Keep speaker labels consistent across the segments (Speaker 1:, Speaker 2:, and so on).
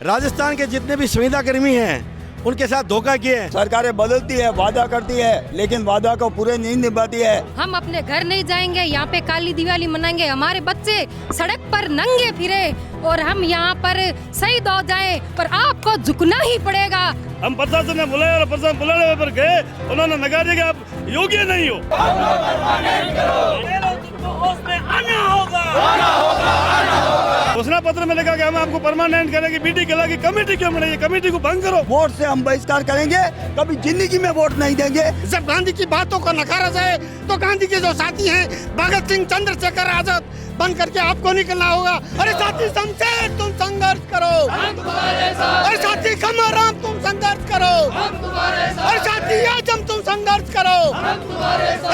Speaker 1: राजस्थान के जितने भी संविदा कर्मी हैं उनके साथ धोखा किए हैं।
Speaker 2: सरकारें बदलती है, वादा करती है, लेकिन वादा को पूरे नहीं निभाती है।
Speaker 3: हम अपने घर नहीं जाएंगे, यहाँ पे काली दिवाली मनाएंगे, हमारे बच्चे सड़क पर नंगे फिरे और हम यहाँ पर शहीद हो जाएं, पर आपको झुकना ही पड़ेगा।
Speaker 4: हम प्रशासन ने बुलाया और प्रशासन बुलाने पर गए, उन्होंने नकार दिया कि आप योग्य नहीं हो। घोषणा पत्र में लिखा कि हम आपको परमानेंट करेंगे, बीटी कला की कमेटी क्यों बनाई, कमेटी को भंग करो।
Speaker 2: वोट से हम बहिष्कार करेंगे, कभी जिंदगी में वोट नहीं देंगे।
Speaker 5: जब गांधी की बातों को नकारा जाए तो गांधी के जो साथी हैं भगत सिंह, चंद्रशेखर आजाद बन करके आपको निकलना होगा। अरे साथी शमशेर तुम संघर्ष करो, अरे साथी खमाराम तुम संघर्ष करो, अरे साथी आजम तुम संघर्ष करो।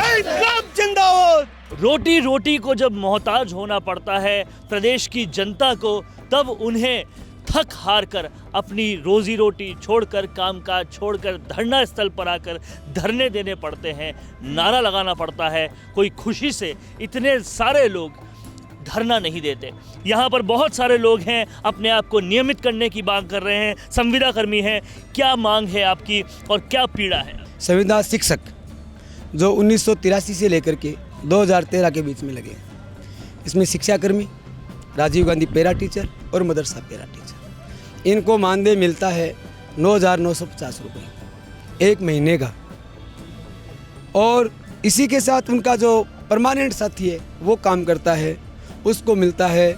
Speaker 5: इनकलाब जिंदाबाद।
Speaker 6: रोटी रोटी को जब मोहताज होना पड़ता है प्रदेश की जनता को, तब उन्हें थक हार कर अपनी रोजी रोटी छोड़कर, कामकाज छोड़कर धरना स्थल पर आकर धरने देने पड़ते हैं, नारा लगाना पड़ता है। कोई खुशी से इतने सारे लोग धरना नहीं देते। यहाँ पर बहुत सारे लोग हैं अपने आप को नियमित करने की मांग कर रहे हैं, संविदा कर्मी हैं। क्या मांग है आपकी और क्या पीड़ा है?
Speaker 7: संविदा शिक्षक जो 1983 से लेकर के 2013 के बीच में लगे, इसमें शिक्षाकर्मी, राजीव गांधी पैरा टीचर और मदरसा पैरा टीचर, इनको मानदेय मिलता है 9,950 रुपये एक महीने का। और इसी के साथ उनका जो परमानेंट साथी है वो काम करता है, उसको मिलता है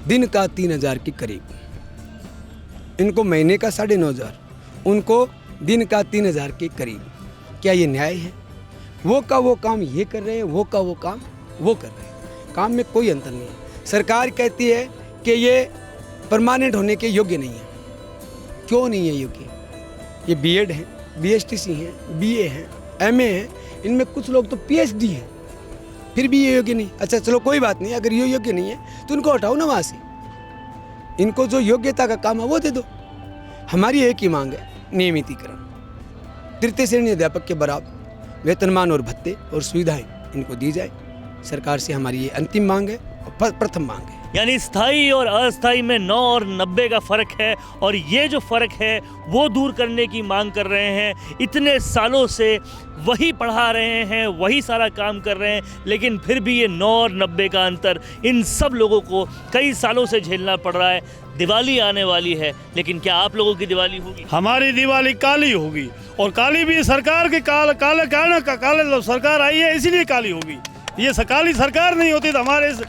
Speaker 7: दिन का 3,000 के करीब। इनको महीने का 9,500, उनको दिन का 3,000 के करीब। क्या ये न्याय है? वो का वो काम ये कर रहे हैं, वो का वो काम वो कर रहे हैं, काम में कोई अंतर नहीं है। सरकार कहती है कि ये परमानेंट होने के योग्य नहीं है। क्यों नहीं है योग्य? ये बीएड हैं, बीएसटीसी हैं, बीए हैं, एमए हैं, इनमें कुछ लोग तो पीएचडी हैं, फिर भी ये योग्य नहीं। अच्छा चलो कोई बात नहीं, अगर ये योग्य नहीं है तो इनको हटाओ ना वहाँ से, इनको जो योग्यता का काम है वो दे दो। हमारी एक ही मांग है, नियमितीकरण, तृतीय श्रेणी अध्यापक के बराबर वेतनमान और भत्ते और सुविधाएं इनको दी जाए। सरकार से हमारी ये अंतिम मांग है और प्रथम मांग है।
Speaker 6: यानी स्थायी और अस्थायी में 9 और 90 का फ़र्क है, और ये जो फ़र्क है वो दूर करने की मांग कर रहे हैं। इतने सालों से वही पढ़ा रहे हैं, वही सारा काम कर रहे हैं, लेकिन फिर भी ये 9 और 90 का अंतर इन सब लोगों को कई सालों से झेलना पड़ रहा है। दिवाली आने वाली है, लेकिन क्या आप लोगों की दिवाली होगी?
Speaker 4: हमारी दिवाली काली होगी, और काली भी सरकार के काले कारण का काले सरकार आई है इसलिए काली होगी। ये काली सरकार नहीं होती तो हमारे इस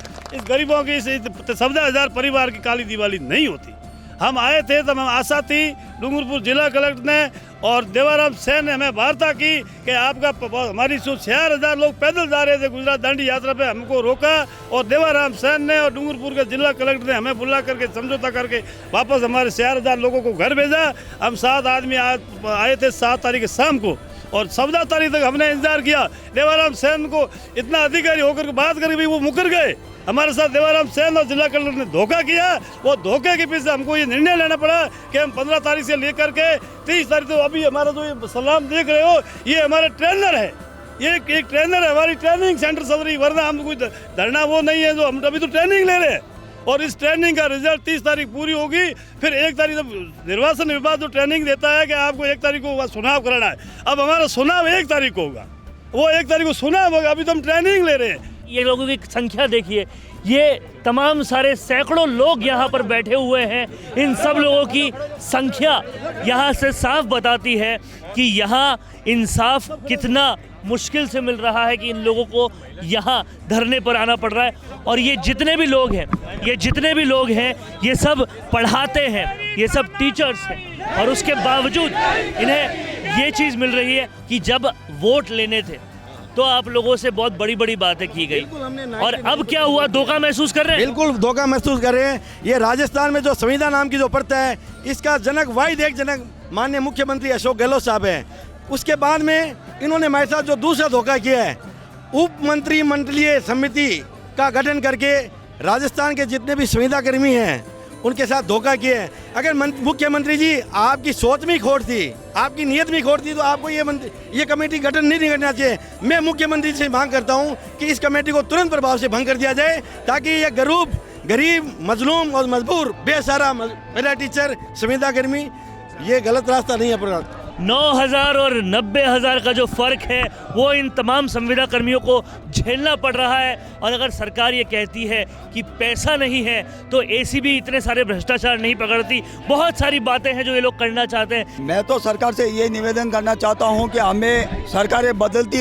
Speaker 4: गरीबों की, इस 14,000 परिवार की काली दिवाली नहीं होती। हम आए थे तब हम आशा थी, डूंगरपुर जिला कलेक्टर ने और देवाराम सेन ने हमें वार्ता की कि आपका हमारी 4,000 लोग पैदल जा रहे थे गुजरात दांडी यात्रा पे, हमको रोका और देवाराम सेन ने और डूंगरपुर के जिला कलेक्टर ने हमें बुला करके समझौता करके वापस हमारे 4,000 लोगों को घर भेजा। हम 7 आदमी आए थे 7 तारीख की शाम को, और 14 तारीख तक हमने इंतजार किया। देवाराम सेन को इतना अधिकारी होकर बात करके भी वो मुकर गए। हमारे साथ देवाराम सेन और जिला कलेक्टर ने धोखा किया। वो धोखे के पीछे हमको ये निर्णय लेना पड़ा कि हम 15 तारीख से लेकर के 30 तारीख तो अभी हमारा जो ये सलाम देख रहे हो, ये हमारे ट्रेनर है, ये एक ट्रेनर है, हमारी ट्रेनिंग सेंटर सदरी, वरना हम कोई धरना वो नहीं है जो हम अभी तो ट्रेनिंग ले रहे हैं। और इस ट्रेनिंग का रिजल्ट 30 तारीख पूरी होगी, फिर 1 तारीख जब निर्वाचन विभाग जो ट्रेनिंग देता है कि आपको 1 तारीख को चुनाव कराना है, अब हमारा चुनाव 1 तारीख को होगा, वो 1 तारीख को चुनाव होगा, अभी तो हम ट्रेनिंग ले रहे हैं।
Speaker 6: ये लोगों की संख्या देखिए, ये तमाम सारे सैकड़ों लोग यहाँ पर बैठे हुए हैं। इन सब लोगों की संख्या यहाँ से साफ बताती है कि यहाँ इंसाफ कितना मुश्किल से मिल रहा है, कि इन लोगों को यहाँ धरने पर आना पड़ रहा है। और ये जितने भी लोग हैं, ये सब पढ़ाते हैं, ये सब टीचर्स हैं, और उसके बावजूद इन्हें ये चीज़ मिल रही है कि जब वोट लेने थे तो आप लोगों से बहुत बड़ी बड़ी बातें की गई, और अब क्या हुआ? धोखा महसूस कर रहे हैं?
Speaker 1: बिल्कुल धोखा महसूस कर रहे हैं। ये राजस्थान में जो संविदा नाम की जो प्रथा है, इसका जनक वाहिद एक जनक माननीय मुख्यमंत्री अशोक गहलोत साहब हैं। उसके बाद में इन्होंने हमारे साथ जो दूसरा धोखा किया है, उप मंत्रिमंडलीय समिति का गठन करके राजस्थान के जितने भी संविदा कर्मी हैं उनके साथ धोखा किए हैं। अगर मुख्यमंत्री जी आपकी सोच में खोट थी, आपकी नीयत में खोट थी, तो आपको ये कमेटी गठन नहीं करना चाहिए। मैं मुख्यमंत्री से मांग करता हूं कि इस कमेटी को तुरंत प्रभाव से भंग कर दिया जाए, ताकि ये गरीब, मजलूम और मजबूर बेसहारा पैरा टीचर, संविदा कर्मी, ये गलत रास्ता नहीं है प्रधान।
Speaker 6: 9,000 और 90,000 का जो फ़र्क है वो इन तमाम संविदा कर्मियों को झेलना पड़ रहा है। और अगर सरकार ये कहती है कि पैसा नहीं है तो एसीबी इतने सारे भ्रष्टाचार नहीं पकड़ती। बहुत सारी बातें हैं जो ये लोग करना चाहते हैं।
Speaker 2: मैं तो सरकार से ये निवेदन करना चाहता हूँ कि हमें सरकारें बदलती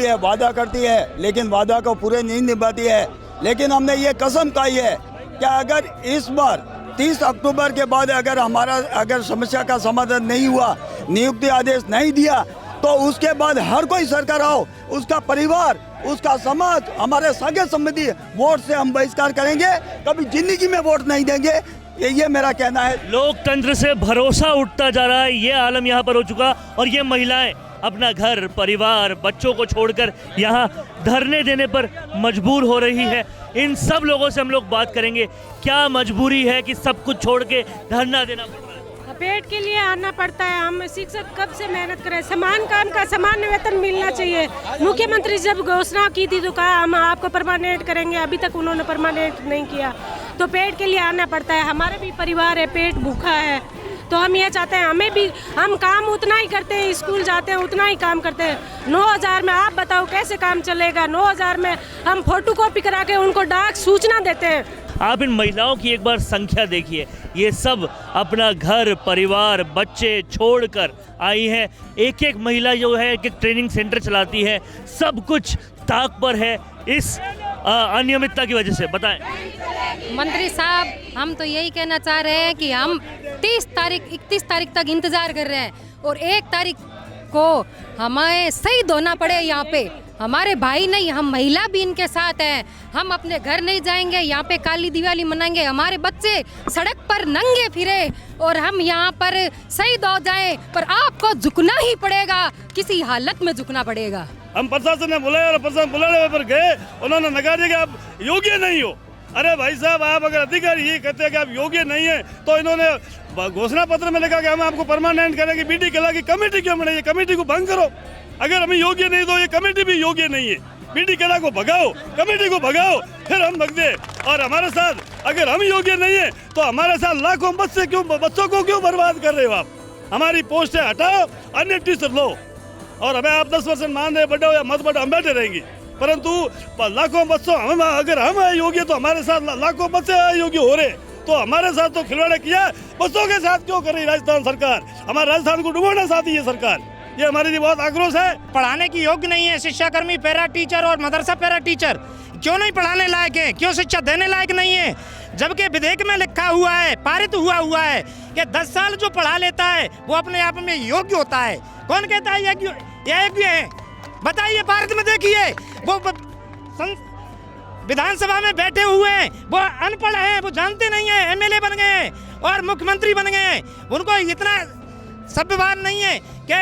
Speaker 2: है, वादा करती है, लेकिन वादा को पूरे नहीं निभाती है। लेकिन हमने ये कसम खाई है कि अगर इस बार 30 अक्टूबर के बाद अगर समस्या का समाधान नहीं हुआ, नियुक्ति आदेश नहीं दिया, तो उसके बाद हर कोई सरकार आओ, उसका परिवार, उसका समाज, हमारे सगे संबंधी वोट से हम बहिष्कार करेंगे, कभी जिंदगी में वोट नहीं देंगे। ये मेरा कहना है।
Speaker 6: लोकतंत्र से भरोसा उठता जा रहा है, ये आलम यहाँ पर हो चुका। और ये महिलाएं अपना घर, परिवार, बच्चों को छोड़कर यहाँ धरने देने पर मजबूर हो रही है। इन सब लोगों से हम लोग बात करेंगे, क्या मजबूरी है कि सब कुछ छोड़ के धरना देना पड़ रहा है।
Speaker 8: पेट के लिए आना पड़ता है। हम शिक्षक कब से मेहनत करें, समान काम का समान वेतन मिलना चाहिए। मुख्यमंत्री जब घोषणा की थी तो कहा हम आपको परमानेंट करेंगे, अभी तक उन्होंने परमानेंट नहीं किया। तो पेट के लिए आना पड़ता है। हमारे भी परिवार है, पेट भूखा है, तो हम ये चाहते हैं हमें भी, हम काम उतना ही करते हैं, स्कूल जाते हैं उतना ही काम करते हैं। 9,000 में आप बताओ कैसे काम चलेगा? 9,000 में हम फोटोकॉपी करा के उनको डाक सूचना देते हैं।
Speaker 6: आप इन महिलाओं की एक बार संख्या देखिए, ये सब अपना घर, परिवार, बच्चे छोड़कर आई हैं। एक एक महिला जो है एक ट्रेनिंग सेंटर चलाती है, सब कुछ ताक पर है इस अनियमितता की वजह से। बताएं
Speaker 3: मंत्री साहब, हम तो यही कहना चाह रहे हैं कि हम 31 तारीख तक इंतजार कर रहे हैं और 1 तारीख को हमें शहीद होना पड़े यहाँ पे। हमारे भाई नहीं, हम महिला भी इनके साथ हैं। हम अपने घर नहीं जाएंगे, यहाँ पे काली दिवाली मनाएंगे। हमारे बच्चे सड़क पर नंगे फिरे और हम यहाँ पर शहीद हो जाएं, पर आपको झुकना ही पड़ेगा, किसी हालत में झुकना पड़ेगा।
Speaker 4: हम प्रशासन ने बुलाया और प्रशासन बुलाने पर गए, उन्होंने नकार दिया कि आप योग्य नहीं हो। अरे भाई साहब, आप अगर अधिकारी ये कहते हैं कि आप योग्य नहीं है, तो इन्होंने घोषणा पत्र में लिखा कि हम आपको परमानेंट करेंगे। बीडी कला की कमेटी क्यों बनाई? कमेटी को भंग करो। अगर हम योग्य नहीं तो ये कमेटी भी योग्य नहीं है। बीडी कला को भगाओ, कमेटी को भगाओ, फिर हम भग दे। और हमारे साथ अगर हम योग्य नहीं है तो हमारे साथ लाखों बच्चों को क्यों बर्बाद कर रहे हो आप? हमारी पोस्टें हटाओ, अन्य टीचर लो, और हमें आप 10% मान दे, बढ़ो या मत बढ़ो, हम बैठे रहेंगे। परंतु लाखों बच्चों हम अगर हम योग्य तो हमारे साथ लाखों बच्चे अयोग्य हो रहे, तो हमारे साथ तो खिलवाड़ किया, बच्चों के साथ क्यों कर रही राजस्थान सरकार? हमारे राजस्थान को डुबोना चाहती है सरकार, ये हमारे लिए बहुत आक्रोश है।
Speaker 5: पढ़ाने की योग्य नहीं है शिक्षाकर्मी, पैरा टीचर और मदरसा पैरा टीचर क्यों नहीं पढ़ाने लायक है? क्यों शिक्षा देने लायक नहीं है? जबकि विधेयक में लिखा हुआ है, पारित हुआ है कि 10 साल जो पढ़ा लेता है वो अपने आप में योग्य होता है। कौन कहता है योग्य है? बताइए, पारित में देखिए, वो विधानसभा में बैठे हुए हैं, वो अनपढ़ हैं, वो जानते नहीं है, एमएलए बन गए हैं और मुख्यमंत्री बन गए हैं। उनको इतना सभ्यवान नहीं है कि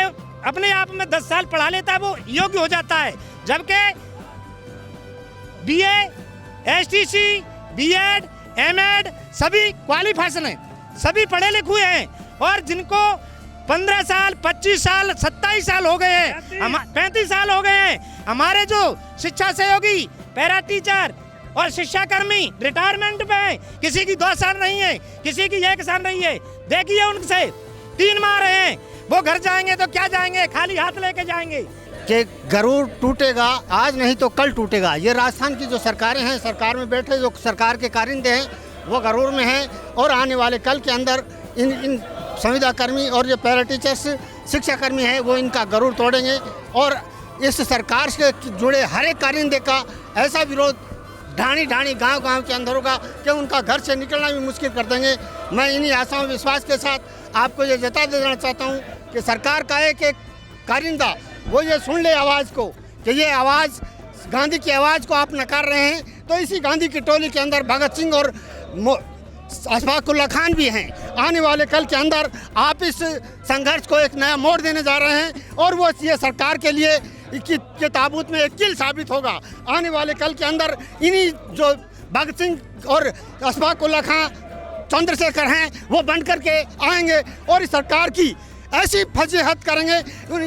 Speaker 5: अपने आप में 10 साल पढ़ा लेता है वो योग्य हो जाता है। जबकि बीए, एसटीसी, बीएड, एमएड सभी क्वालिफिकेशन हैं, सभी पढ़े लिखे हैं, और जिनको 15 साल, 25 साल, 27 साल हो गए हैं, 35 साल हो गए हैं। हमारे जो शिक्षा सहयोगी, पैरा टीचर और शिक्षाकर्मी रिटायरमेंट पे हैं, किसी की 2 साल नहीं है, किसी की 1 साल नहीं है। देखिए उनसे 3 माह रहे हैं, वो घर जाएंगे तो क्या जाएंगे? खाली हाथ लेके जाएंगे।
Speaker 9: कि गरुड़ टूटेगा आज नहीं तो कल टूटेगा। ये राजस्थान की जो सरकारें हैं, सरकार में बैठे जो सरकार के कारिंदे हैं वो गरुड़ में हैं, और आने वाले कल के अंदर इन संविदा कर्मी और जो पैरा टीचर्स शिक्षाकर्मी हैं वो इनका गरुड़ तोड़ेंगे, और इस सरकार से जुड़े हर एक कारिंदे का ऐसा विरोध ढाणी गांव के अंदर होगा कि उनका घर से निकलना भी मुश्किल कर देंगे। मैं इन्हीं आशाओं विश्वास के साथ आपको ये जता देना चाहता हूँ कि सरकार का एक कारिंदा वो ये सुन ले आवाज़ को, कि ये आवाज़ गांधी की आवाज़ को आप नकार रहे हैं, तो इसी गांधी की टोली के अंदर भगत सिंह और अशफाक उल्ला खान भी हैं। आने वाले कल के अंदर आप इस संघर्ष को एक नया मोड़ देने जा रहे हैं, और वो ये सरकार के लिए के ताबूत में एक कील साबित होगा। आने वाले कल के अंदर इन्हीं जो भगत सिंह और अशफाक उल्ला खान, चंद्रशेखर हैं, वो बन करके आएंगे और इस सरकार की
Speaker 5: ऐसी फजीहत करेंगे,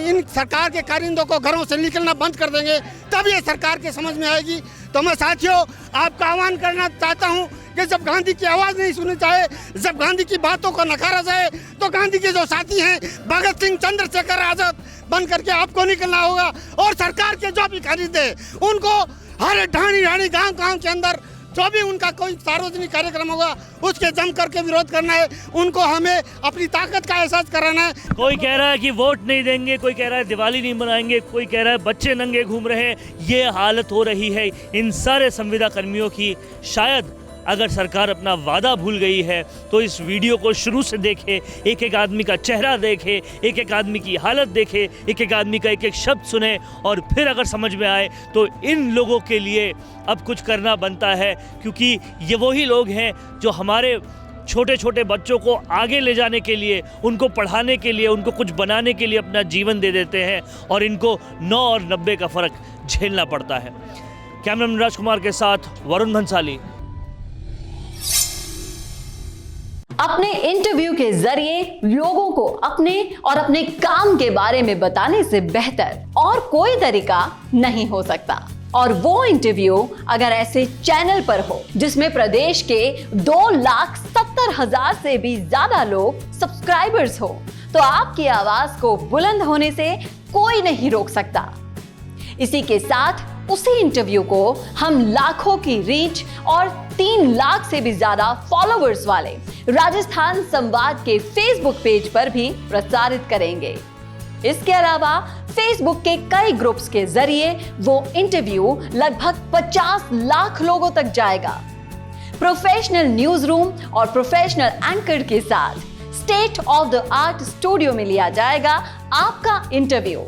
Speaker 5: इन सरकार के कारिंदों को घरों से निकलना बंद कर देंगे, तब ये सरकार के समझ में आएगी। तो मैं साथियों आपका आह्वान करना चाहता हूँ कि जब गांधी की आवाज़ नहीं सुनी जाए, जब गांधी की बातों को नकारा जाए, तो गांधी के जो साथी हैं भगत सिंह, चंद्रशेखर आज़ाद बन करके आपको निकलना होगा। और सरकार के जो भी कारिंदे उनको हर ढाणी गांव के अंदर जो भी उनका कोई सार्वजनिक कार्यक्रम होगा उसके जम करके विरोध करना है। उनको हमें अपनी ताकत का एहसास कराना है।
Speaker 6: कोई कह रहा है कि वोट नहीं देंगे, कोई कह रहा है दिवाली नहीं मनाएंगे, कोई कह रहा है बच्चे नंगे घूम रहे हैं। ये हालत हो रही है इन सारे संविदा कर्मियों की। शायद अगर सरकार अपना वादा भूल गई है तो इस वीडियो को शुरू से देखे, एक एक आदमी का चेहरा देखे, एक एक आदमी की हालत देखे, एक एक आदमी का एक एक शब्द सुने, और फिर अगर समझ में आए तो इन लोगों के लिए अब कुछ करना बनता है। क्योंकि ये वही लोग हैं जो हमारे छोटे छोटे बच्चों को आगे ले जाने के लिए, उनको पढ़ाने के लिए, उनको कुछ बनाने के लिए अपना जीवन दे देते हैं, और इनको 9 और 90 का फ़र्क झेलना पड़ता है। कैमरामैन राजकुमार के साथ वरुण भंसाली।
Speaker 10: अपने इंटरव्यू के जरिए लोगों को अपने और अपने काम के बारे में बताने से बेहतर और कोई तरीका नहीं हो सकता। और वो इंटरव्यू अगर ऐसे चैनल पर हो जिसमें प्रदेश के 2,70,000 से भी ज्यादा लोग सब्सक्राइबर्स हो, तो आपकी आवाज को बुलंद होने से कोई नहीं रोक सकता। इसी के साथ उसी इंटरव्यू को हम लाखों की रीच और 3 लाख से भी ज्यादा फॉलोअर्स वाले राजस्थान संवाद के फेसबुक पेज पर भी प्रसारित करेंगे। इसके अलावा फेसबुक के कई ग्रुप्स के जरिए वो इंटरव्यू लगभग 50 लाख लोगों तक जाएगा। प्रोफेशनल न्यूज रूम और प्रोफेशनल एंकर के साथ state of the art studio में लिया जाएगा आपका इंटरव्यू।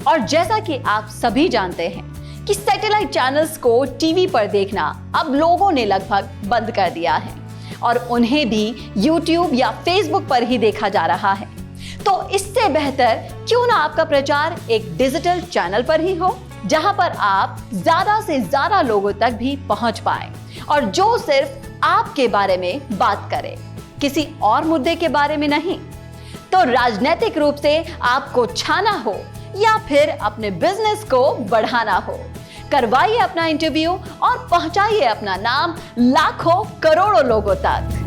Speaker 10: और जैसा कि आप सभी जानते हैं कि सैटेलाइट चैनल्स को टीवी पर देखना अब लोगों ने लगभग बंद कर दिया है, और उन्हें भी YouTube या Facebook पर ही देखा जा रहा है। तो इससे बेहतर क्यों ना आपका प्रचार एक डिजिटल चैनल पर ही हो, जहां पर आप ज्यादा से ज्यादा लोगों तक भी पहुंच पाए, और जो सिर्फ आपके बारे में बात करे, किसी और मुद्दे के बारे में नहीं। तो राजनीतिक रूप से आपको छाना हो या फिर अपने बिजनेस को बढ़ाना हो, करवाइए अपना इंटरव्यू और पहुंचाइए अपना नाम लाखों करोड़ों लोगों तक।